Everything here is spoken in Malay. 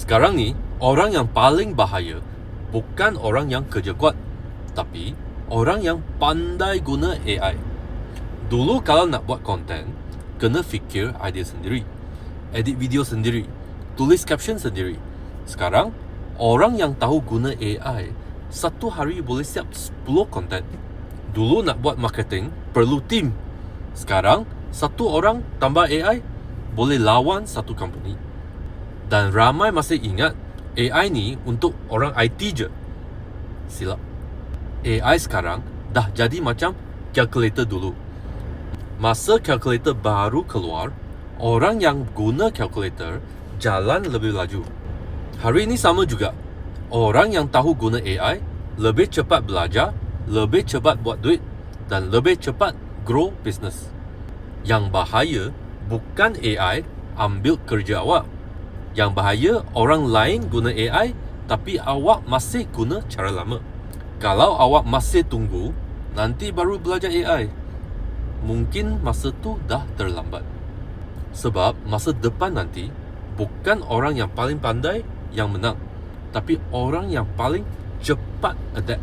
Sekarang ni, orang yang paling bahaya bukan orang yang kerja kuat, tapi orang yang pandai guna AI. Dulu kalau nak buat konten, kena fikir idea sendiri, edit video sendiri, tulis caption sendiri. Sekarang, orang yang tahu guna AI, satu hari boleh siap 10 konten. Dulu nak buat marketing, perlu tim. Sekarang, satu orang tambah AI, boleh lawan satu company. Dan ramai masih ingat AI ni untuk orang IT je. Silap. AI sekarang dah jadi macam calculator dulu. Masa calculator baru keluar, orang yang guna calculator jalan lebih laju. Hari ini sama juga. Orang yang tahu guna AI lebih cepat belajar, lebih cepat buat duit dan lebih cepat grow business. Yang bahaya bukan AI ambil kerja awak. Yang bahaya orang lain guna AI tapi awak masih guna cara lama. Kalau awak masih tunggu, nanti baru belajar AI, mungkin masa tu dah terlambat. Sebab masa depan nanti bukan orang yang paling pandai yang menang, tapi orang yang paling cepat adapt.